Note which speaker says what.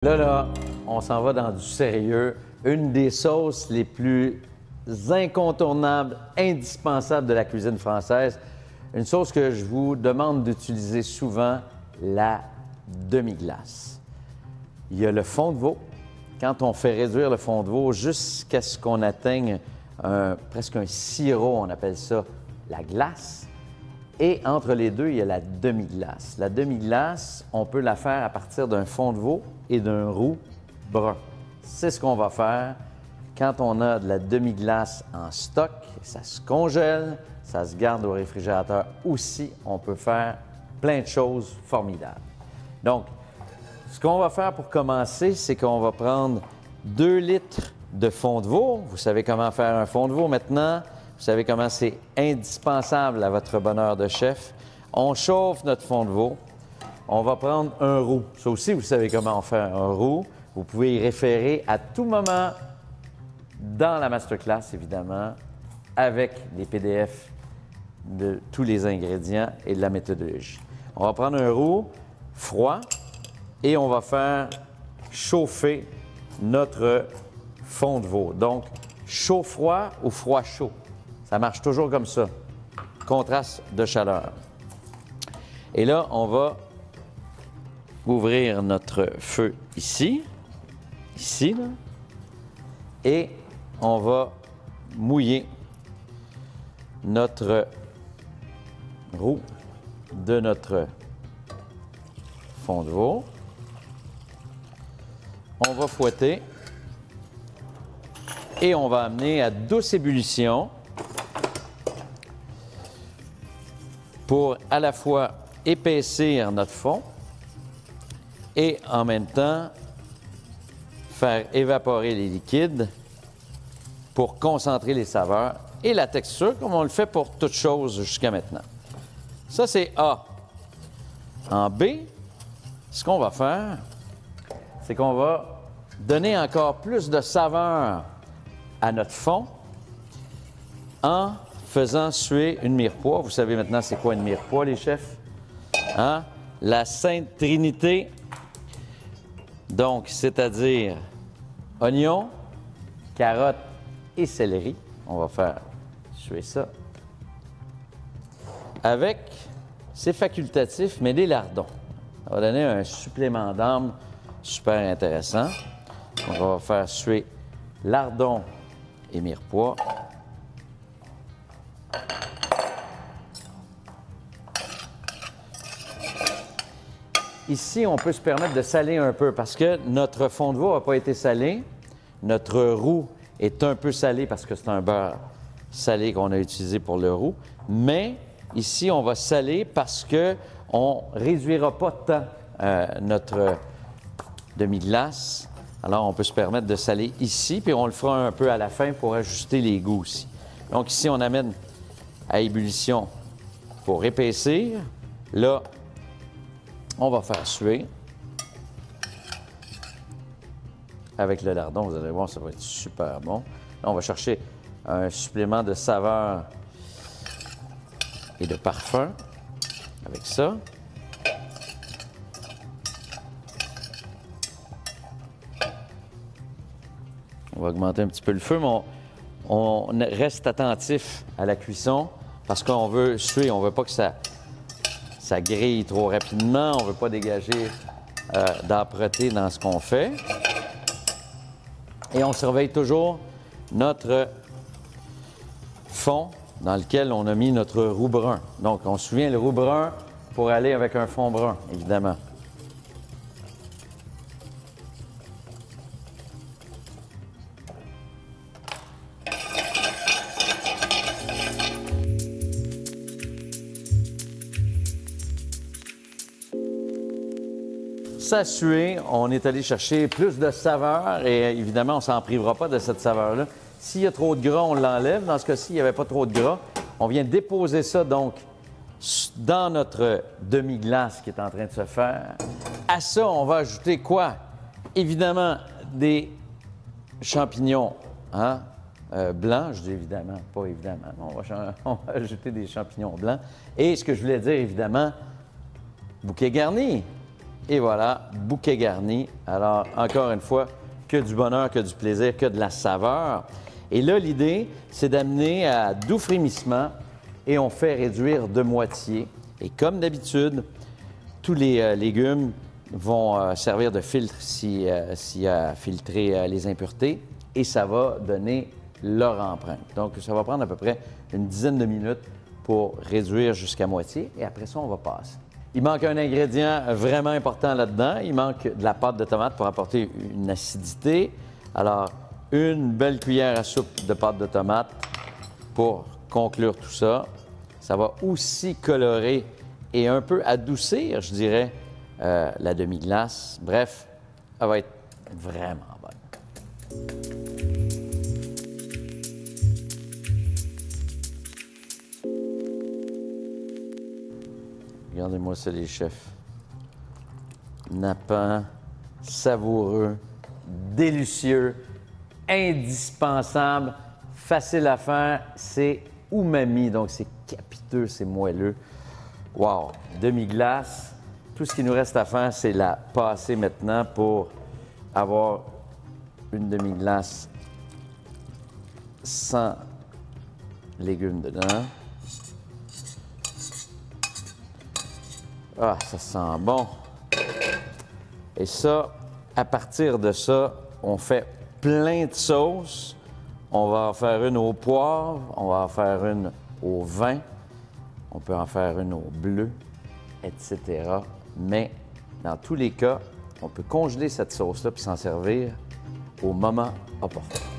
Speaker 1: Là, on s'en va dans du sérieux. Une des sauces les plus incontournables, indispensables de la cuisine française. Une sauce que je vous demande d'utiliser souvent, la demi-glace. Il y a le fond de veau. Quand on fait réduire le fond de veau jusqu'à ce qu'on atteigne presque un sirop, on appelle ça la glace. Et entre les deux, il y a la demi-glace. La demi-glace, on peut la faire à partir d'un fond de veau et d'un roux brun. C'est ce qu'on va faire quand on a de la demi-glace en stock. Ça se congèle, ça se garde au réfrigérateur aussi. On peut faire plein de choses formidables. Donc, ce qu'on va faire pour commencer, c'est qu'on va prendre 2 litres de fond de veau. Vous savez comment faire un fond de veau maintenant. Vous savez comment c'est indispensable à votre bonheur de chef. On chauffe notre fond de veau. On va prendre un roux. Ça aussi, vous savez comment on fait un roux. Vous pouvez y référer à tout moment dans la masterclass, évidemment, avec les PDF de tous les ingrédients et de la méthodologie. On va prendre un roux froid et on va faire chauffer notre fond de veau. Donc, chaud-froid ou froid-chaud. Ça marche toujours comme ça. Contraste de chaleur. Et là, on va ouvrir notre feu ici, là, et on va mouiller notre roux de notre fond de veau. On va fouetter et on va amener à douce ébullition pour à la fois épaissir notre fond et en même temps faire évaporer les liquides pour concentrer les saveurs et la texture comme on le fait pour toutes choses jusqu'à maintenant. Ça, c'est A. En B, ce qu'on va faire, c'est qu'on va donner encore plus de saveur à notre fond en faisant suer une mirepoix. Vous savez maintenant c'est quoi une mirepoix, les chefs? Hein? La Sainte Trinité. Donc, c'est-à-dire oignons, carottes et céleri. On va faire suer ça. Avec, c'est facultatif, mais des lardons. Ça va donner un supplément d'âme super intéressant. On va faire suer lardons et mirepoix. Ici, on peut se permettre de saler un peu parce que notre fond de veau n'a pas été salé. Notre roux est un peu salé parce que c'est un beurre salé qu'on a utilisé pour le roux. Mais ici, on va saler parce qu'on ne réduira pas tant notre demi-glace. Alors, on peut se permettre de saler ici, puis on le fera un peu à la fin pour ajuster les goûts aussi. Donc ici, on amène à ébullition pour épaissir. Là, on va faire suer. Avec le lardon, vous allez voir, ça va être super bon. Là, on va chercher un supplément de saveur et de parfum avec ça. On va augmenter un petit peu le feu, mais on reste attentif à la cuisson parce qu'on veut suer, on ne veut pas que ça grille trop rapidement, on ne veut pas dégager d'âpreté dans ce qu'on fait. Et on surveille toujours notre fond dans lequel on a mis notre roux brun. Donc, on se souvient le roux brun pour aller avec un fond brun, évidemment. Ça a sué, on est allé chercher plus de saveur et évidemment, on ne s'en privera pas de cette saveur-là. S'il y a trop de gras, on l'enlève. Dans ce cas-ci, il n'y avait pas trop de gras. On vient déposer ça donc dans notre demi-glace qui est en train de se faire. À ça, on va ajouter quoi? Évidemment, des champignons blancs. Je dis évidemment, pas évidemment. On va ajouter des champignons blancs. Et ce que je voulais dire, évidemment, bouquet garni. Et voilà, bouquet garni. Alors, encore une fois, que du bonheur, que du plaisir, que de la saveur. Et là, l'idée, c'est d'amener à doux frémissement et on fait réduire de moitié. Et comme d'habitude, tous les légumes vont servir de filtre s'il y a filtré les impuretés et ça va donner leur empreinte. Donc, ça va prendre à peu près une dizaine de minutes pour réduire jusqu'à moitié et après ça, on va passer. Il manque un ingrédient vraiment important là-dedans. Il manque de la pâte de tomate pour apporter une acidité. Alors, une belle cuillère à soupe de pâte de tomate pour conclure tout ça. Ça va aussi colorer et un peu adoucir, je dirais, la demi-glace. Bref, elle va être vraiment bonne. Regardez-moi ça, les chefs. Nappant, savoureux, délicieux, indispensable, facile à faire. C'est umami, donc c'est capiteux, c'est moelleux. Wow! Demi-glace. Tout ce qu'il nous reste à faire, c'est la passer maintenant pour avoir une demi-glace sans légumes dedans. Ah, ça sent bon. Et ça, à partir de ça, on fait plein de sauces. On va en faire une au poivre, on va en faire une au vin, on peut en faire une au bleu, etc. Mais dans tous les cas, on peut congeler cette sauce-là puis s'en servir au moment opportun.